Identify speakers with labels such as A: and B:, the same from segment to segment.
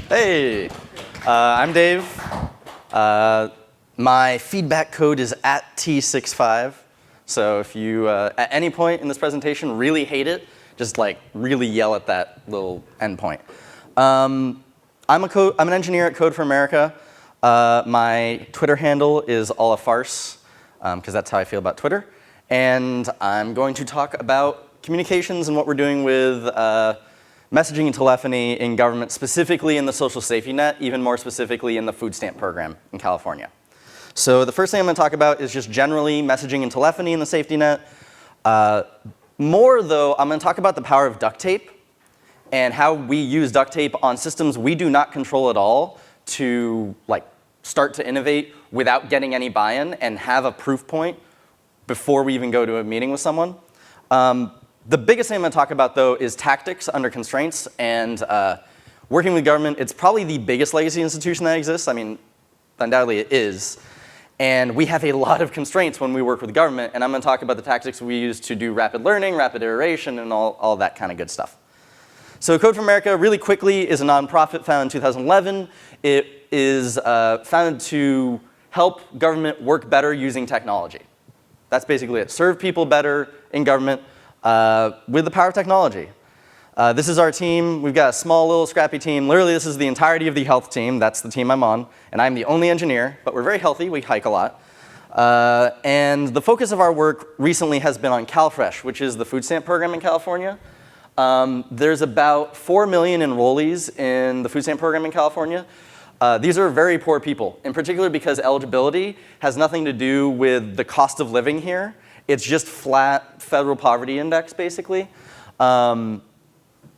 A: Hey, I'm Dave. My feedback code is @T65. So if you, at any point in this presentation, really hate it, just like really yell at that little endpoint. I'm an engineer at Code for America. My Twitter handle is all a farce, because that's how I feel about Twitter. And I'm going to talk about communications and what we're doing with messaging and telephony in government, specifically in the social safety net, even more specifically in the food stamp program in California. So the first thing I'm going to talk about is just generally messaging and telephony in the safety net. More though, I'm going to talk about the power of duct tape and how we use duct tape on systems we do not control at all to start to innovate without getting any buy-in and have a proof point before we even go to a meeting with someone. The biggest thing I'm going to talk about, though, is tactics under constraints. And working with government, it's probably the biggest legacy institution that exists. I mean, undoubtedly it is. And we have a lot of constraints when we work with government. And I'm going to talk about the tactics we use to do rapid learning, rapid iteration, and all that kind of good stuff. So Code for America, really quickly, is a nonprofit founded in 2011. It is founded to help government work better using technology. That's basically it. Serve people better in government with the power of technology. This is our team. We've got a small, little, scrappy team. Literally, this is the entirety of the health team. That's the team I'm on. And I'm the only engineer, but we're very healthy. We hike a lot. And the focus of our work recently has been on CalFresh, which is the food stamp program in California. There's about 4 million enrollees in the food stamp program in California. These are very poor people, in particular because eligibility has nothing to do with the cost of living here. It's just flat federal poverty index, basically.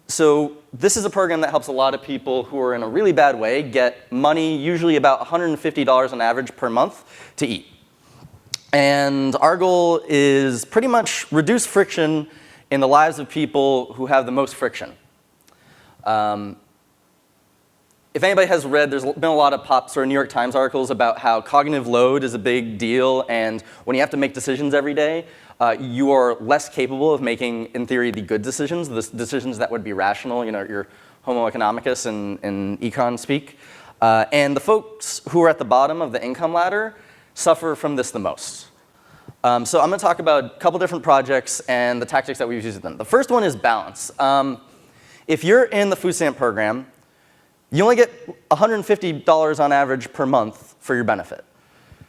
A: So this is a program that helps a lot of people who are in a really bad way get money, usually about $150 on average per month, to eat. And our goal is pretty much reduce friction in the lives of people who have the most friction. If anybody has read, there's been a lot of New York Times articles about how cognitive load is a big deal, and when you have to make decisions every day, you are less capable of making, in theory, the good decisions, the decisions that would be rational, your homo economicus in econ speak. And the folks who are at the bottom of the income ladder suffer from this the most. So I'm going to talk about a couple different projects and the tactics that we've used with them. The first one is balance. If you're in the food stamp program, you only get $150 on average per month for your benefit.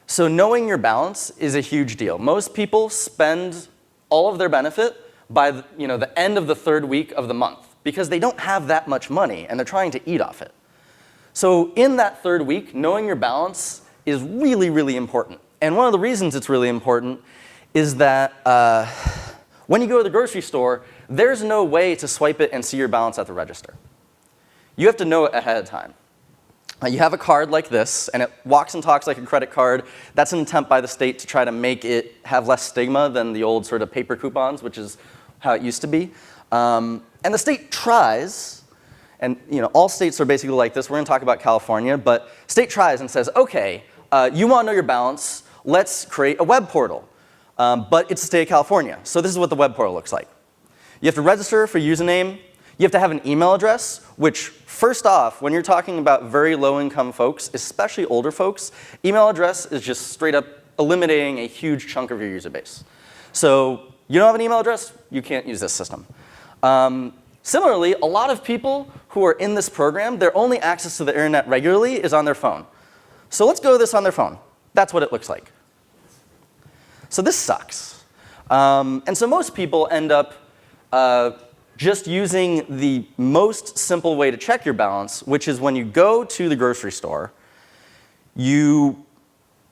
A: So knowing your balance is a huge deal. Most people spend all of their benefit by the end of the third week of the month because they don't have that much money and they're trying to eat off it. So in that third week, knowing your balance is really, really important. And one of the reasons it's really important is that when you go to the grocery store, there's no way to swipe it and see your balance at the register. You have to know it ahead of time. You have a card like this, and it walks and talks like a credit card. That's an attempt by the state to try to make it have less stigma than the old sort of paper coupons, which is how it used to be. And the state tries, and all states are basically like this. We're going to talk about California, but state tries and says, okay, you want to know your balance, let's create a web portal. But it's the state of California, so this is what the web portal looks like. You have to register for username. You have to have an email address, which first off, when you're talking about very low-income folks, especially older folks, email address is just straight up eliminating a huge chunk of your user base. So you don't have an email address, you can't use this system. Similarly, a lot of people who are in this program, their only access to the internet regularly is on their phone. So let's go to this on their phone. That's what it looks like. So this sucks. And so most people end up just using the most simple way to check your balance, which is when you go to the grocery store, you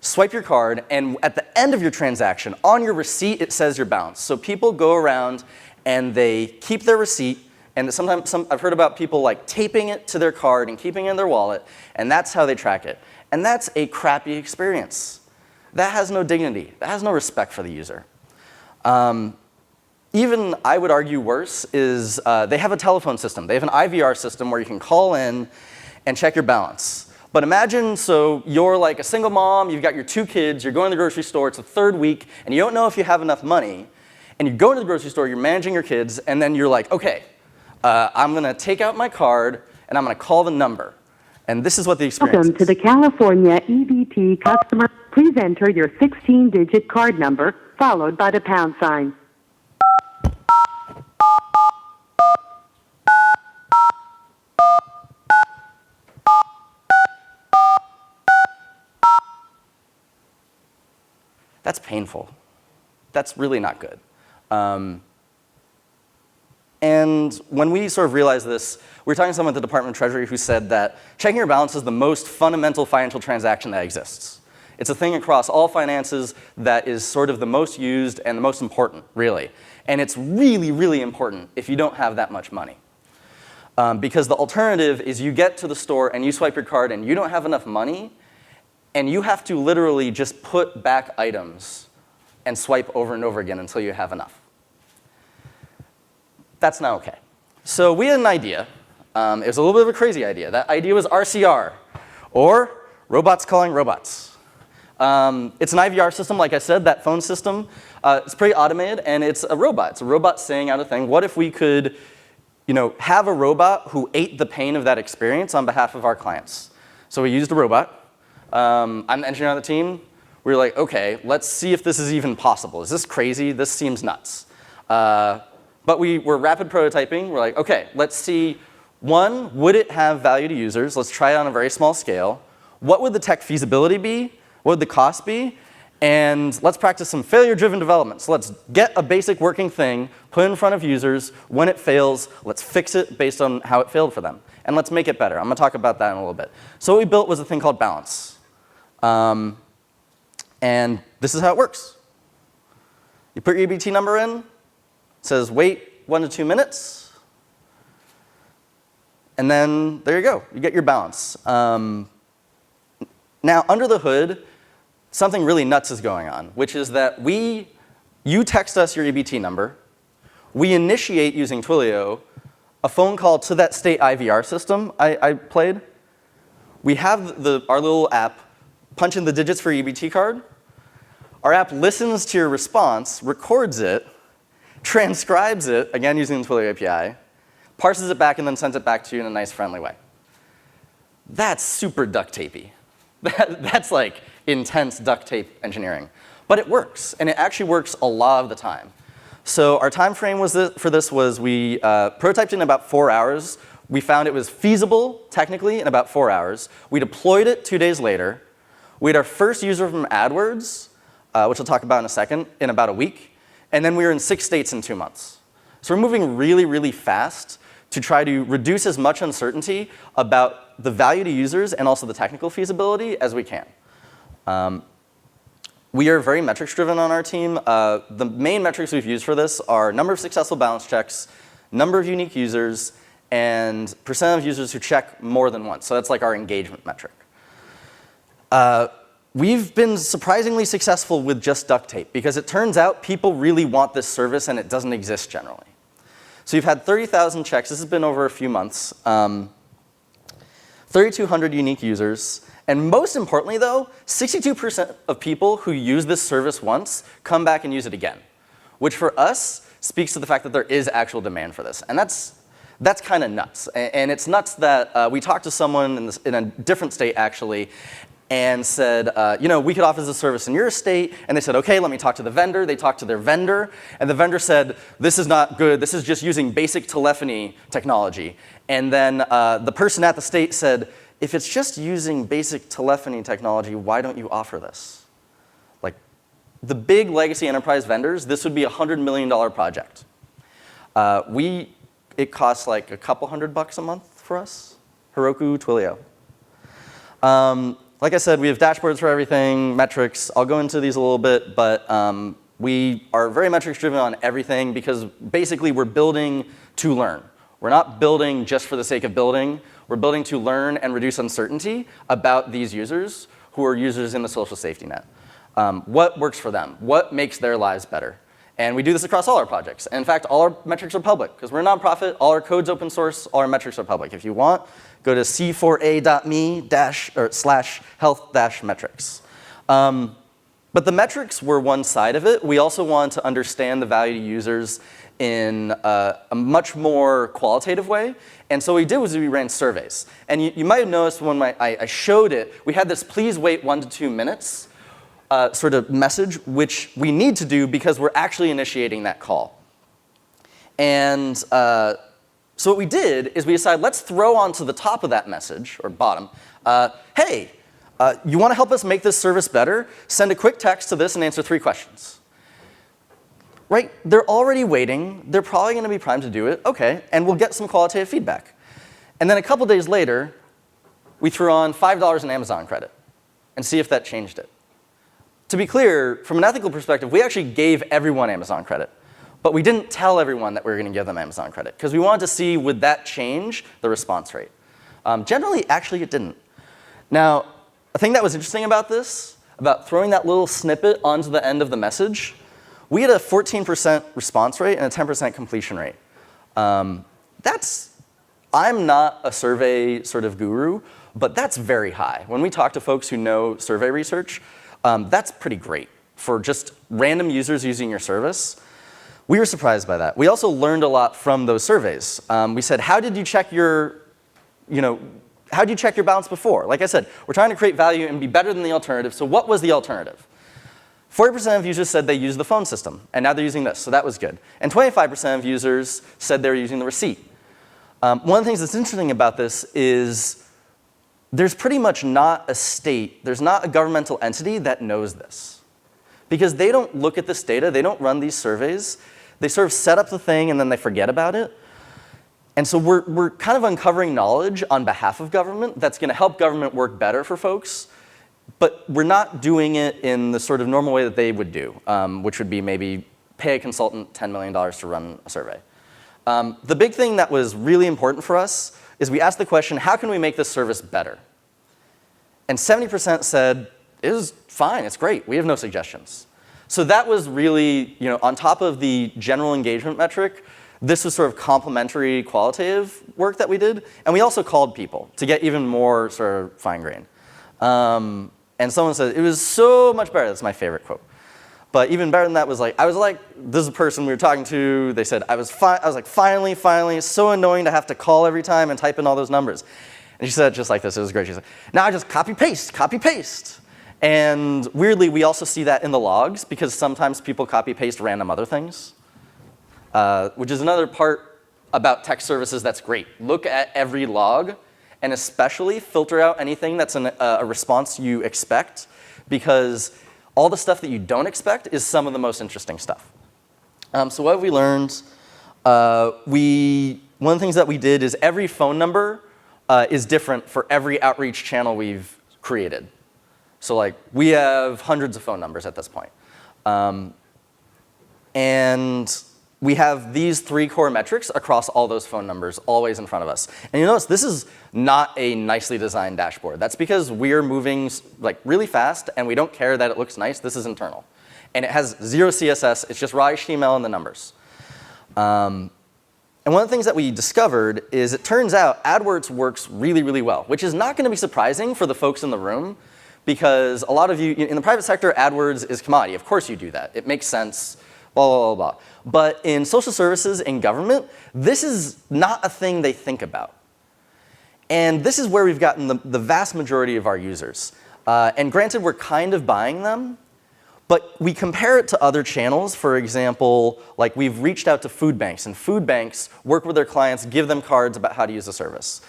A: swipe your card, and at the end of your transaction, on your receipt, it says your balance. So people go around and they keep their receipt, and sometimes I've heard about people taping it to their card and keeping it in their wallet, and that's how they track it. And that's a crappy experience. That has no dignity. That has no respect for the user. Even, I would argue, worse is they have a telephone system. They have an IVR system where you can call in and check your balance. But imagine, so you're like a single mom, you've got your 2 kids, you're going to the grocery store, it's the 3rd week, and you don't know if you have enough money, and you go to the grocery store, you're managing your kids, and then you're like, okay, I'm going to take out my card, and I'm going to call the number. And this is what the experience
B: Welcome to the California EBT customer. Please enter your 16-digit card number, followed by the pound sign.
A: That's painful. That's really not good. And when we sort of realized this, we were talking to someone at the Department of Treasury who said that checking your balance is the most fundamental financial transaction that exists. It's a thing across all finances that is sort of the most used and the most important, really. And it's really, really important if you don't have that much money. Because the alternative is you get to the store and you swipe your card and you don't have enough money, and you have to literally just put back items and swipe over and over again until you have enough. That's not okay. So we had an idea. It was a little bit of a crazy idea. That idea was RCR, or robots calling robots. It's an IVR system, like I said, that phone system. It's pretty automated, and it's a robot. It's a robot saying out a thing. What if we could have a robot who ate the pain of that experience on behalf of our clients? So we used a robot. I'm the engineer on the team. We were like, OK, let's see if this is even possible. Is this crazy? This seems nuts. But we were rapid prototyping. We're like, OK, let's see, one, would it have value to users? Let's try it on a very small scale. What would the tech feasibility be? What would the cost be? And let's practice some failure-driven development. So let's get a basic working thing, put it in front of users. When it fails, let's fix it based on how it failed for them. And let's make it better. I'm going to talk about that in a little bit. So what we built was a thing called Balance. And this is how it works. You put your EBT number in. It says wait 1 to 2 minutes. And then there you go. You get your balance. Now, under the hood, something really nuts is going on, which is that you text us your EBT number. We initiate, using Twilio, a phone call to that state IVR system I played. We have our little app punch in the digits for your EBT card. Our app listens to your response, records it, transcribes it, again using the Twilio API, parses it back, and then sends it back to you in a nice, friendly way. That's super duct tapey. That's like intense duct tape engineering. But it works, and it actually works a lot of the time. So our time frame for this was we prototyped in about 4 hours. We found it was feasible, technically, in about 4 hours. We deployed it 2 days later. We had our first user from AdWords, which I'll talk about in a second, in about a week. And then we were in 6 states in 2 months. So we're moving really, really fast to try to reduce as much uncertainty about the value to users and also the technical feasibility as we can. We are very metrics driven on our team. The main metrics we've used for this are number of successful balance checks, number of unique users, and percent of users who check more than once. So that's like our engagement metric. We've been surprisingly successful with just duct tape because it turns out people really want this service and it doesn't exist generally. So you've had 30,000 checks. This has been over a few months. 3,200 unique users. And most importantly, though, 62% of people who use this service once come back and use it again, which for us speaks to the fact that there is actual demand for this. And that's kind of nuts. And it's nuts that we talked to someone in a different state, actually, and said, we could offer this service in your state. And they said, OK, let me talk to the vendor. They talked to their vendor. And the vendor said, this is not good. This is just using basic telephony technology. And then the person at the state said, if it's just using basic telephony technology, why don't you offer this? Like, the big legacy enterprise vendors, this would be a $100 million project. It costs like a couple $100 a month for us. Heroku, Twilio. Like I said, we have dashboards for everything, metrics. I'll go into these a little bit, but we are very metrics driven on everything because basically we're building to learn. We're not building just for the sake of building. We're building to learn and reduce uncertainty about these users who are users in the social safety net. What works for them? What makes their lives better? And we do this across all our projects. And in fact, all our metrics are public because we're a nonprofit. All our code's open source. All our metrics are public. If you want, go to c4a.me/health-metrics. But the metrics were one side of it. We also wanted to understand the value to users in a much more qualitative way. And so what we did was we ran surveys. And you might have noticed when I showed it, we had this please wait 1 to 2 minutes sort of message, which we need to do because we're actually initiating that call. And so what we did is we decided, let's throw onto the top of that message, or bottom, hey, you want to help us make this service better? Send a quick text to this and answer 3 questions. Right? They're already waiting. They're probably going to be primed to do it. OK, and we'll get some qualitative feedback. And then a couple days later, we threw on $5 in Amazon credit and see if that changed it. To be clear, from an ethical perspective, we actually gave everyone Amazon credit. But we didn't tell everyone that we were going to give them Amazon credit, because we wanted to see, would that change the response rate? Generally, actually, it didn't. Now, a thing that was interesting about this, about throwing that little snippet onto the end of the message, we had a 14% response rate and a 10% completion rate. I'm not a survey sort of guru, but that's very high. When we talk to folks who know survey research, that's pretty great for just random users using your service. We were surprised by that. We also learned a lot from those surveys. We said, how did you check your balance before? Like I said, we're trying to create value and be better than the alternative. So what was the alternative? 40% of users said they used the phone system, and now they're using this, so that was good. And 25% of users said they were using the receipt. One of the things that's interesting about this is there's pretty much not a state, there's not a governmental entity that knows this. Because they don't look at this data, they don't run these surveys, they sort of set up the thing and then they forget about it. And so we're kind of uncovering knowledge on behalf of government that's going to help government work better for folks. But we're not doing it in the sort of normal way that they would do, which would be maybe pay a consultant $10 million to run a survey. The big thing that was really important for us is we asked the question, how can we make this service better? And 70% said, it was fine, it's great, we have no suggestions. So that was really, on top of the general engagement metric, this was sort of complementary qualitative work that we did. And we also called people to get even more sort of fine-grained. And someone said, it was so much better. That's my favorite quote. But even better than that was I was like, this is a person we were talking to. They said, I was like, finally, it's so annoying to have to call every time and type in all those numbers. And she said it just like this. It was great. She said, now I just copy, paste. And weirdly, we also see that in the logs, because sometimes people copy, paste random other things, which is another part about text services that's great. Look at every log, and especially filter out anything that's a response you expect, because all the stuff that you don't expect is some of the most interesting stuff. So what have we learned? One of the things that we did is every phone number is different for every outreach channel we've created. So we have hundreds of phone numbers at this point. And we have these 3 core metrics across all those phone numbers always in front of us. And you notice this is not a nicely designed dashboard. That's because we're moving really fast and we don't care that it looks nice. This is internal. And it has 0 CSS. It's just raw HTML and the numbers. And one of the things that we discovered is it turns out AdWords works really, really well, which is not going to be surprising for the folks in the room, because a lot of you, in the private sector, AdWords is commodity. Of course you do that. It makes sense, blah, blah, blah, blah. But in social services and government, this is not a thing they think about. And this is where we've gotten the vast majority of our users. And granted, we're kind of buying them, but we compare it to other channels. For example, we've reached out to food banks, and food banks work with their clients, give them cards about how to use the service.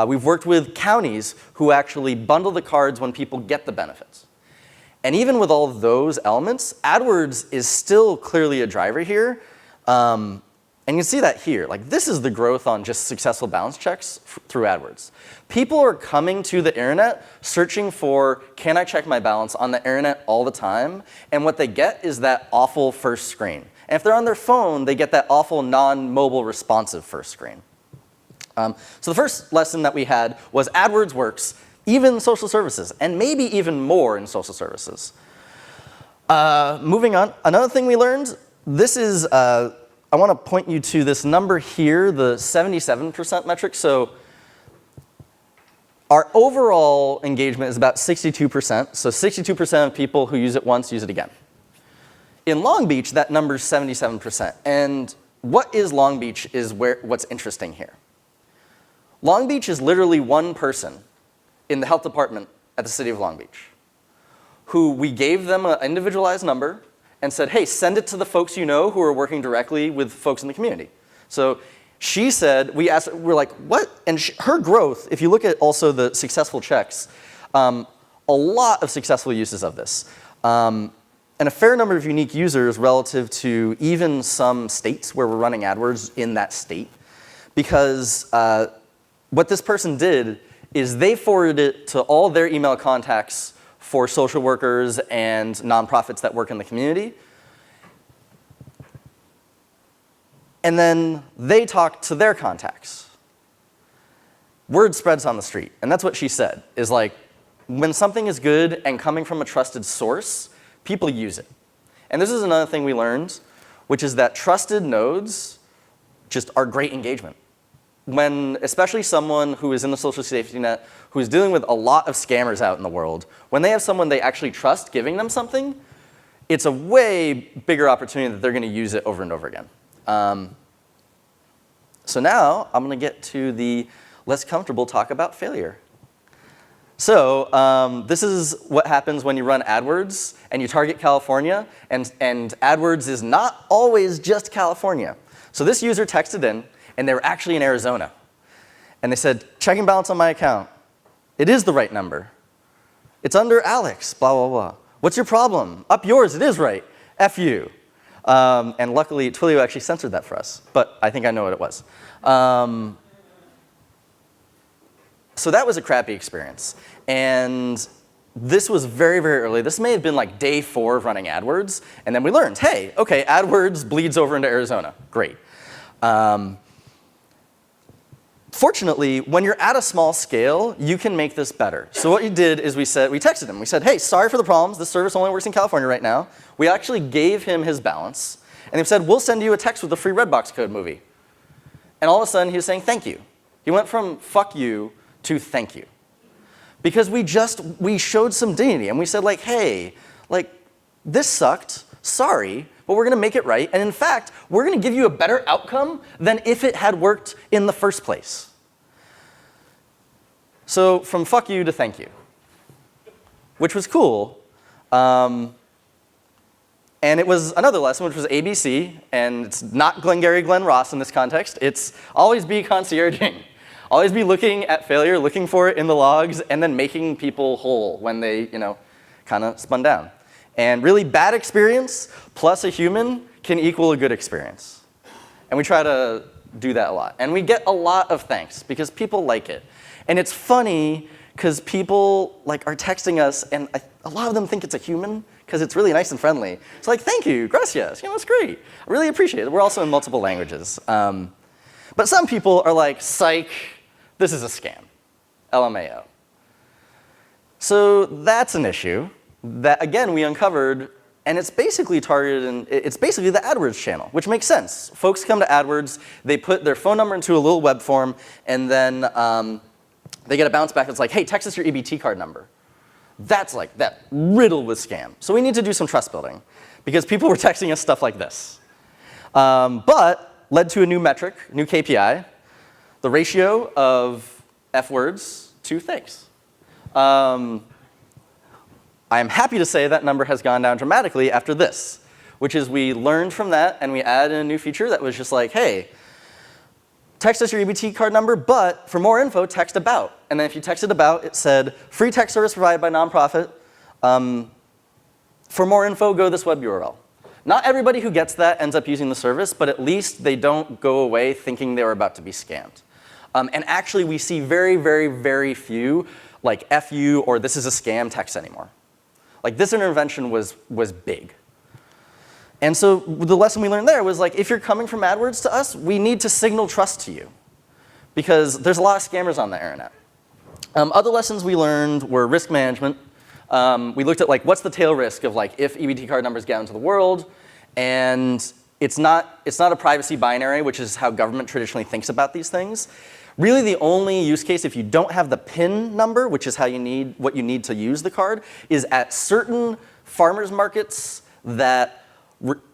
A: We've worked with counties who actually bundle the cards when people get the benefits. And even with all of those elements, AdWords is still clearly a driver here. And you can see that here. This is the growth on just successful balance checks through AdWords. People are coming to the internet searching for, can I check my balance on the internet all the time? And what they get is that awful first screen. And if they're on their phone, they get that awful non-mobile responsive first screen. So the first lesson that we had was AdWords works, even in social services, and maybe even more in social services. Moving on, another thing we learned, this is, I want to point you to this number here, the 77% metric. So Our overall engagement is about 62%, so 62% of people who use it once use it again. In Long Beach, that number is 77%, and what is Long Beach is what's interesting here. Long Beach is literally one person in the health department at the city of Long Beach who we gave them an individualized number and said, hey, send it to the folks you know who are working directly with folks in the community. So she said, we're like, what? And her growth, if you look at also the successful checks, a lot of successful uses of this. And a fair number of unique users relative to even some states where we're running AdWords in that state. Because what this person did is they forwarded it to all their email contacts for social workers and nonprofits that work in the community. And then they talked to their contacts. Word spreads on the street, and that's what she said, is like, when something is good and coming from a trusted source, people use it. And this is another thing we learned, which is that trusted nodes just are great engagement. When, especially someone who is in the social safety net, who is dealing with a lot of scammers out in the world, when they have someone they actually trust giving them something, it's a way bigger opportunity that they're going to use it over and over again. So now I'm going to get to the less comfortable talk about failure. So this is what happens when you run AdWords and you target California, and AdWords is not always just California. So this user texted in, and they were actually in Arizona. And they said, checking balance on my account. It is the right number. It's under Alex, blah, blah, blah. What's your problem? Up yours, it is right. F you. And luckily, Twilio actually censored that for us. But I think I know what it was. So that was a crappy experience. And this was very, very early. This may have been like day 4 of running AdWords. And then we learned, hey, OK, AdWords bleeds over into Arizona. Great. Fortunately, when you're at a small scale, you can make this better. So what we did is we texted him. We said, hey, sorry for the problems. This service only works in California right now. We actually gave him his balance. And they said, we'll send you a text with a free Redbox code movie. And all of a sudden, he was saying thank you. He went from fuck you to thank you. Because we showed some dignity. And we said, like, hey, like, this sucked. Sorry. But we're going to make it right. And in fact, we're going to give you a better outcome than if it had worked in the first place. So from fuck you to thank you, which was cool. And it was another lesson, which was ABC. And it's not Glengarry Glen Ross in this context. It's always be concierging. Always be looking at failure, looking for it in the logs, and then making people whole when they, kind of spun down. And really bad experience plus a human can equal a good experience. And we try to do that a lot. And we get a lot of thanks because people like it. And it's funny because people are texting us, and a lot of them think it's a human because it's really nice and friendly. It's like, thank you, gracias, it's great. I really appreciate it. We're also in multiple languages. But some people are like, psych, this is a scam, LMAO. So that's an issue that, again, we uncovered, and it's basically targeted, and it's basically the AdWords channel, which makes sense. Folks come to AdWords, they put their phone number into a little web form, and then they get a bounce back that's like, hey, text us your EBT card number. That's like that, riddled with scam. So we need to do some trust building, because people were texting us stuff like this. But led to a new metric, new KPI, the ratio of F words to thanks. I am happy to say that number has gone down dramatically after this, which is we learned from that and we added a new feature that was just like, hey, text us your EBT card number, but for more info, text about. And then if you texted about, it said, free text service provided by nonprofit. For more info, go to this web URL. Not everybody who gets that ends up using the service, but at least they don't go away thinking they were about to be scammed. And actually, we see very, very, very few like F you or this is a scam texts anymore. Like this intervention was big. And so the lesson we learned there was like, if you're coming from AdWords to us, we need to signal trust to you because there's a lot of scammers on the internet. Other lessons we learned were risk management. We looked at like, what's the tail risk of like if EBT card numbers get out into the world, and it's not a privacy binary, which is how government traditionally thinks about these things. Really the only use case if you don't have the PIN number, which is how what you need to use the card, is at certain farmers markets that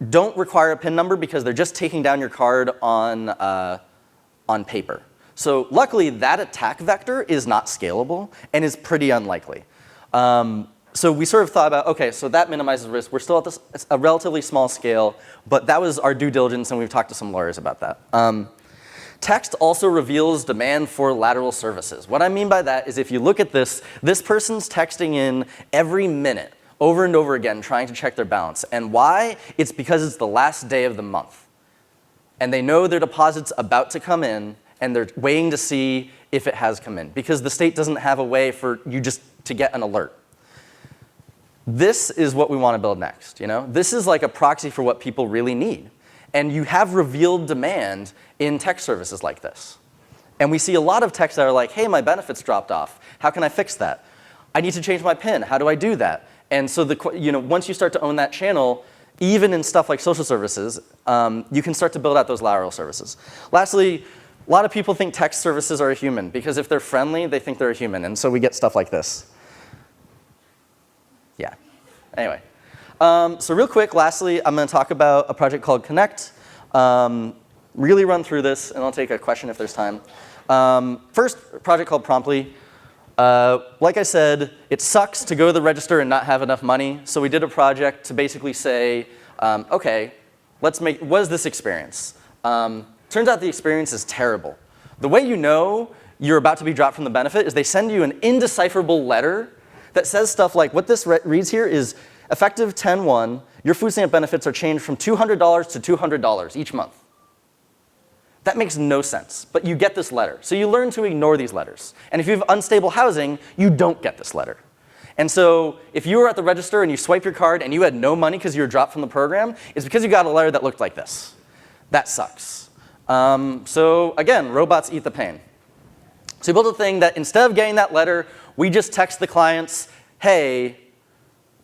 A: don't require a PIN number because they're just taking down your card on paper. So luckily, that attack vector is not scalable and is pretty unlikely. So we sort of thought about, okay, so that minimizes risk. We're still at a relatively small scale, but that was our due diligence, and we've talked to some lawyers about that. Text also reveals demand for lateral services. What I mean by that is if you look at this person's texting in every minute, over and over again, trying to check their balance. And why? It's because it's the last day of the month. And they know their deposit's about to come in, and they're waiting to see if it has come in, because the state doesn't have a way for you just to get an alert. This is what we want to build next. This is like a proxy for what people really need. And you have revealed demand in text services like this. And we see a lot of texts that are like, hey, my benefits dropped off. How can I fix that? I need to change my PIN. How do I do that? And so once you start to own that channel, even in stuff like social services, you can start to build out those lateral services. Lastly, a lot of people think text services are a human, because if they're friendly, they think they're a human. And so we get stuff like this. Yeah. Anyway. So real quick, lastly, I'm going to talk about a project called Connect. Really run through this, and I'll take a question if there's time. First, a project called Promptly. Like I said, it sucks to go to the register and not have enough money. So we did a project to basically say, OK, what is this experience? Turns out the experience is terrible. The way you know you're about to be dropped from the benefit is they send you an indecipherable letter that says stuff like, what this reads here is, effective 10/1, your food stamp benefits are changed from $200 to $200 each month. That makes no sense, but you get this letter. So you learn to ignore these letters. And if you have unstable housing, you don't get this letter. And so if you were at the register and you swipe your card and you had no money because you were dropped from the program, it's because you got a letter that looked like this. That sucks. So again, robots eat the pain. So we built a thing that instead of getting that letter, we just text the clients, hey,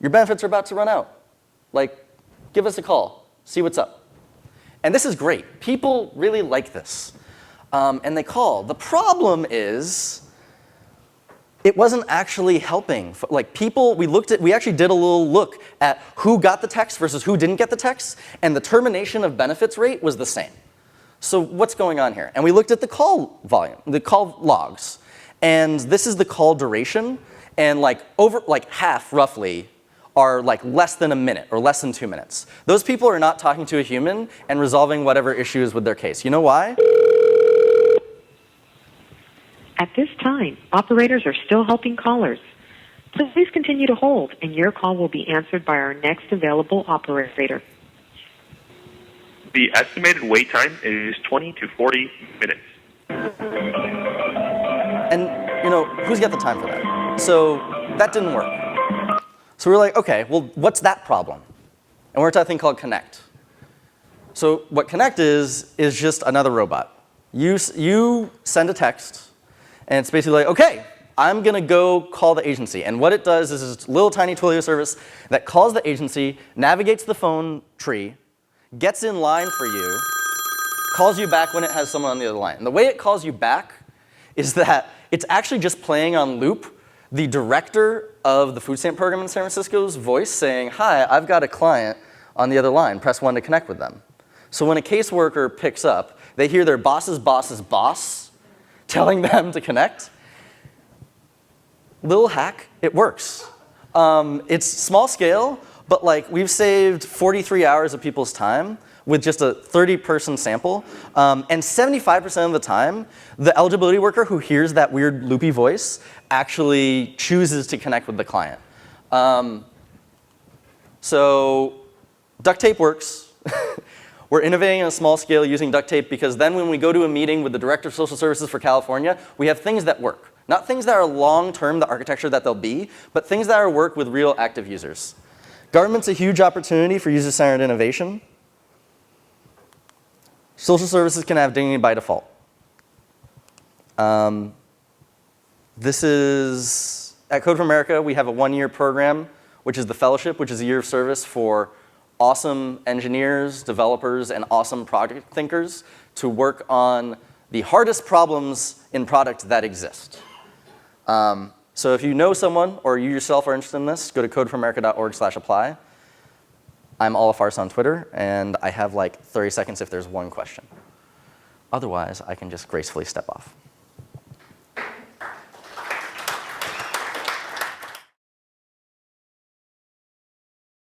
A: your benefits are about to run out. Like, give us a call, see what's up. And this is great. People really like this. And they call. The problem is, it wasn't actually helping. Like people, we actually did a little look at who got the text versus who didn't get the text, and the termination of benefits rate was the same. So what's going on here? And we looked at the call volume, the call logs. And this is the call duration. And half, roughly, are less than a minute or less than 2 minutes. Those people are not talking to a human and resolving whatever issues with their case. You know why?
C: At this time, operators are still helping callers. Please continue to hold, and your call will be answered by our next available operator.
D: The estimated wait time is 20 to 40 minutes.
A: And who's got the time for that? So that didn't work. So we're like, OK, well, what's that problem? And we're at a thing called Connect. So what Connect is just another robot. You send a text, and it's basically like, OK, I'm going to go call the agency. And what it does is this little tiny Twilio service that calls the agency, navigates the phone tree, gets in line for you, calls you back when it has someone on the other line. And the way it calls you back is that it's actually just playing on loop the director of the food stamp program in San Francisco's voice saying, hi, I've got a client on the other line. Press 1 to connect with them. So when a caseworker picks up, they hear their boss's boss's boss telling them to connect. Little hack, it works. It's small scale, but we've saved 43 hours of people's time with just a 30-person sample. And 75% of the time, the eligibility worker who hears that weird loopy voice actually chooses to connect with the client. So duct tape works. We're innovating on a small scale using duct tape because then when we go to a meeting with the Director of Social Services for California, we have things that work. Not things that are long-term, the architecture that they'll be, but things that are work with real active users. Government's a huge opportunity for user-centered innovation. Social services can have dignity by default. This is, at Code for America, we have a 1-year program, which is the fellowship, which is a year of service for awesome engineers, developers, and awesome project thinkers to work on the hardest problems in product that exist. So if you know someone or you yourself are interested in this, go to codeforamerica.org/apply. I'm Olafars on Twitter, and I have like 30 seconds if there's one question. Otherwise, I can just gracefully step off.